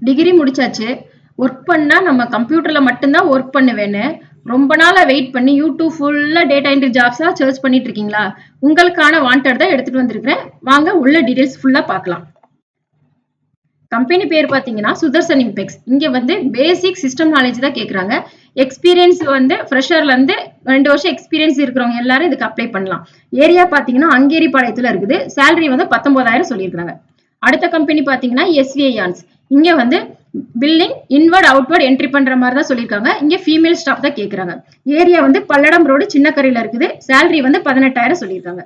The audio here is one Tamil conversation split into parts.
டிகிரி முடிச்சாச்சு. ஒர்க் பண்ணா நம்ம கம்ப்யூட்டர்ல மட்டும்தான் ஒர்க் பண்ணுவேன்னு ரொம்ப நாளா வெயிட் பண்ணி யூடியூப் ஃபுல்லா டேட்டா என்ட்ரி ஜாப்ஸா சர்ச் பண்ணிட்டு இருக்கீங்களா? உங்களுக்கான வாண்டட் தான் எடுத்துட்டு வந்திருக்கிறேன். வாங்க உள்ள டீடைல்ஸ் ஃபுல்லா பார்க்கலாம். கம்பெனி பேர் பாத்தீங்கன்னா சுதர்சன் இம்பெக்ஸ். இங்க வந்து பேசிக் சிஸ்டம் நாலேஜ் தான் கேக்குறாங்க. எக்ஸ்பீரியன்ஸ் வந்து ஃப்ரெஷர்ல இருந்து 2 வருஷம் எக்ஸ்பீரியன்ஸ் இருக்கிறவங்க எல்லாரும் இதுக்கு அப்ளை பண்ணலாம். ஏரியா பாத்தீங்கன்னா அங்கேரிபாளையத்துல இருக்குது. சேலரி வந்து 19,000 சொல்லியிருக்காங்க. அடுத்த கம்பெனி பாத்தீங்கன்னா எஸ்விஐ யான்ஸ். இங்க வந்து பில்லிங் இன்வர்ட் அவுட்வர்ட் என்ட்ரி பண்ற மாதிரி தான் சொல்லியிருக்காங்க. இங்க ஃபீமேல் ஸ்டாஃப் தான் கேக்குறாங்க. ஏரியா வந்து பல்லடம் ரோடு சின்னக்கரையில இருக்குது. சேலரி வந்து 18,000 சொல்லியிருக்காங்க.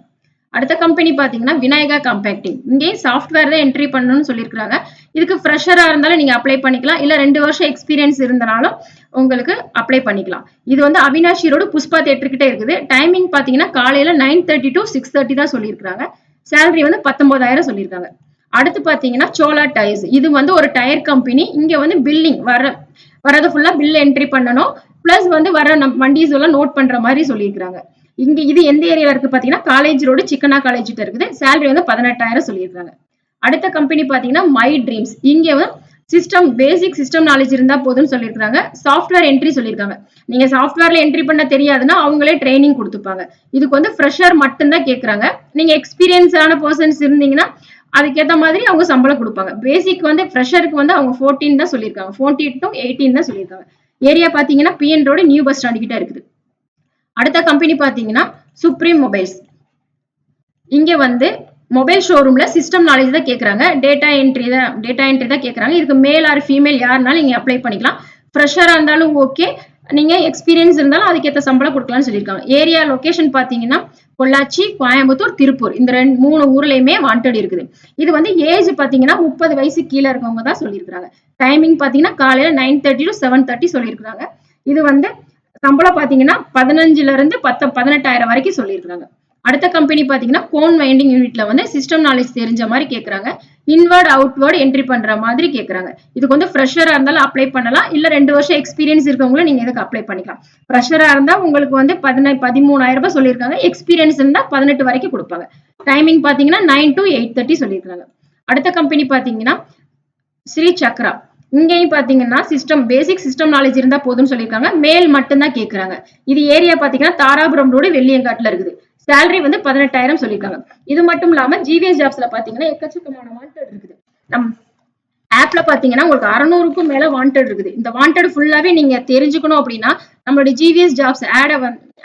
அடுத்த கம்பெனி பாத்தீங்கன்னா விநாயகா காம்பேக்டிங். இங்கே சாஃப்ட்வேர் தான் என்ட்ரி பண்ணணும்னு சொல்லியிருக்காங்க. இதுக்கு ஃப்ரெஷரா இருந்தாலும் நீங்க அப்ளை பண்ணிக்கலாம். இல்ல 2 வருஷம் எக்ஸ்பீரியன்ஸ் இருந்தாலும் உங்களுக்கு அப்ளை பண்ணிக்கலாம். இது வந்து அவினாஷி ரோடு புஷ்பா தியேட்டர் கிட்ட இருக்குது. டைமிங் பாத்தீங்கன்னா காலையில 9:30 to 6:30 தான் சொல்லியிருக்காங்க. சேலரி வந்து 19,000 சொல்லியிருக்காங்க. அடுத்து பாத்தீங்கன்னா சோலா டயர்ஸ். இது வந்து ஒரு டயர் கம்பெனி. இங்க வந்து பில்லிங் வரது ஃபுல்லா பில் என்ட்ரி பண்ணணும். பிளஸ் வந்து வர வண்டிஸ் எல்லாம் நோட் பண்ற மாதிரி சொல்லியிருக்காங்க. இங்க இது எந்த ஏரியால இருக்கு பாத்தீங்கன்னா காலேஜ் ரோடு சிக்கனா காலேஜ் கிட்ட இருக்குது. சேலரி வந்து 18,000 சொல்லியிருக்காங்க. அடுத்த கம்பெனி பாத்தீங்கன்னா மை ட்ரீம்ஸ். இங்க சிஸ்டம் பேசிக் சிஸ்டம் நாலேஜ் இருந்தா போதும்னு சொல்லியிருக்காங்க. சாஃப்ட்வேர் என்ட்ரி சொல்லியிருக்காங்க. நீங்க சாஃப்ட்வேர்ல என்ட்ரி பண்ண தெரியாதுன்னா அவங்களே ட்ரைனிங் கொடுத்துப்பாங்க. இதுக்கு வந்து ஃப்ரெஷர் மட்டும்தான் கேட்கறாங்க. நீங்க எக்ஸ்பீரியன்ஸான பர்சன்ஸ் இருந்தீங்கன்னா அதுக்கேற்ற மாதிரி அவங்க சம்பளம் கொடுப்பாங்க. பேசிக் வந்து ஃப்ரெஷருக்கு வந்து அவங்க 14 தான் சொல்லியிருக்காங்க. 14 to 18 தான் சொல்லியிருக்காங்க. ஏரியா பாத்தீங்கன்னா PN road new bus stand கிட்ட இருக்குது. அடுத்த கம்பெனி பாத்தீங்கன்னா சுப்ரீம் மொபைல்ஸ். இங்க வந்து மொபைல் ஷோரூம்ல சிஸ்டம் நாலேஜ் தான் கேக்குறாங்க. டேட்டா என்ட்ரி தான் கேக்குறாங்க. இதுக்கு மேல் ஆர் ஃபீமேல் யாருனாலும் நீங்க அப்ளை பண்ணிக்கலாம். ஃப்ரெஷரா இருந்தாலும் ஓகே. நீங்க எக்ஸ்பீரியன்ஸ் இருந்தாலும் அதுக்கேற்ற சம்பளம் கொடுக்கலாம்னு சொல்லியிருக்காங்க. ஏரியா லொகேஷன் பாத்தீங்கன்னா பொள்ளாச்சி, கோயம்புத்தூர், திருப்பூர் இந்த 3 ஊர்லயுமே வாண்டட் இருக்குது. இது வந்து ஏஜ் பாத்தீங்கன்னா 30 வயசு கீழே இருக்கவங்க தான் சொல்லியிருக்காங்க. டைமிங் பாத்தீங்கன்னா காலையில 9:30 to 7:30 சொல்லியிருக்காங்க. இது வந்து சம்பளம் பாத்தீங்கன்னா 15ல இருந்து 18,000 வரைக்கும் சொல்லியிருக்காங்க. அடுத்த கம்பெனி பாத்தீங்கன்னா கோன் வைண்டிங் யூனிட்ல வந்து சிஸ்டம் நாலேஜ் தெரிஞ்ச மாதிரி கேக்குறாங்க. இன்வர்ட் அவுட்வர்ட் என்ட்ரி பண்ற மாதிரி கேக்குறாங்க. இதுக்கு வந்து ஃப்ரெஷரா இருந்தாலும் அப்ளை பண்ணலாம். இல்ல 2 வருஷம் எக்ஸ்பீரியன்ஸ் இருக்கவங்களும் நீங்க இதுக்கு அப்ளை பண்ணிக்கலாம். ஃப்ரெஷரா இருந்தா உங்களுக்கு வந்து 13,000 சொல்லியிருக்காங்க. எக்ஸ்பீரியன்ஸ் இருந்தா 18 வரைக்கும் கொடுப்பாங்க. டைமிங் பாத்தீங்கன்னா 9 to 8:30 சொல்லியிருக்காங்க. அடுத்த கம்பெனி பாத்தீங்கன்னா ஸ்ரீ சக்ரா. இங்கேயும் பாத்தீங்கன்னா பேசிக் சிஸ்டம் நாலேஜ் இருந்தா போதும்னு சொல்லியிருக்காங்க. மேல் மட்டும் தான் கேக்குறாங்க. இது ஏரியா பாத்தீங்கன்னா தாராபுரம் ரோடு வெள்ளியங்காட்டுல இருக்குது. சேலரி வந்து 18,000 சொல்லியிருக்காங்க. இது மட்டும் இல்லாம ஜிவிஎஸ் ஜாப்ஸ்ல பாத்தீங்கன்னா எக்கச்சக்கமான வாண்டட் இருக்குது. நம் ஆப்ல பாத்தீங்கன்னா உங்களுக்கு 600க்கும் மேல வாண்டட் இருக்குது. இந்த வாண்டட் ஃபுல்லாவே நீங்க தெரிஞ்சுக்கணும் அப்படின்னா நம்மளுடைய ஜிவிஎஸ் ஜாப்ஸ்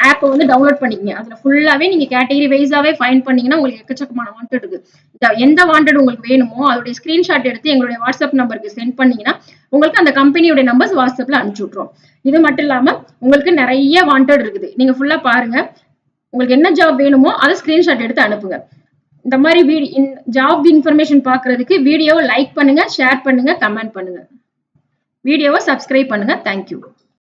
ஆப்பை வந்து டவுன்லோட் பண்ணிக்கங்க. அதுல ஃபுல்லாவே நீங்க கேட்டகரி வைஸாவே ஃபைண்ட் பண்ணீங்கன்னா உங்களுக்கு எக்கச்சக்கமான வாண்டட் இருக்கு. எந்த வாண்டட் உங்களுக்கு வேணுமோ அதோட ஸ்கிரீன்ஷாட் எடுத்து எங்களுடைய வாட்ஸ்அப் நம்பருக்கு சென்ட் பண்ணீங்கன்னா உங்களுக்கு அந்த கம்பெனியோட நம்பர்ஸ் வாட்ஸ்அப்ல அனுப்பிச்சு விட்டுரும். இது மட்டும் இல்லாம உங்களுக்கு நிறைய வாண்டட் இருக்குது. நீங்க ஃபுல்லா பாருங்க. உங்களுக்கு என்ன ஜாப் வேணுமோ அதை ஸ்கிரீன்ஷாட் எடுத்து அனுப்புங்க. இந்த மாதிரி ஜாப் இன்ஃபர்மேஷன் பாக்குறதுக்கு வீடியோவை லைக் பண்ணுங்க, ஷேர் பண்ணுங்க, கமெண்ட் பண்ணுங்க. வீடியோவை சப்ஸ்கிரைப் பண்ணுங்க. தேங்க்யூ.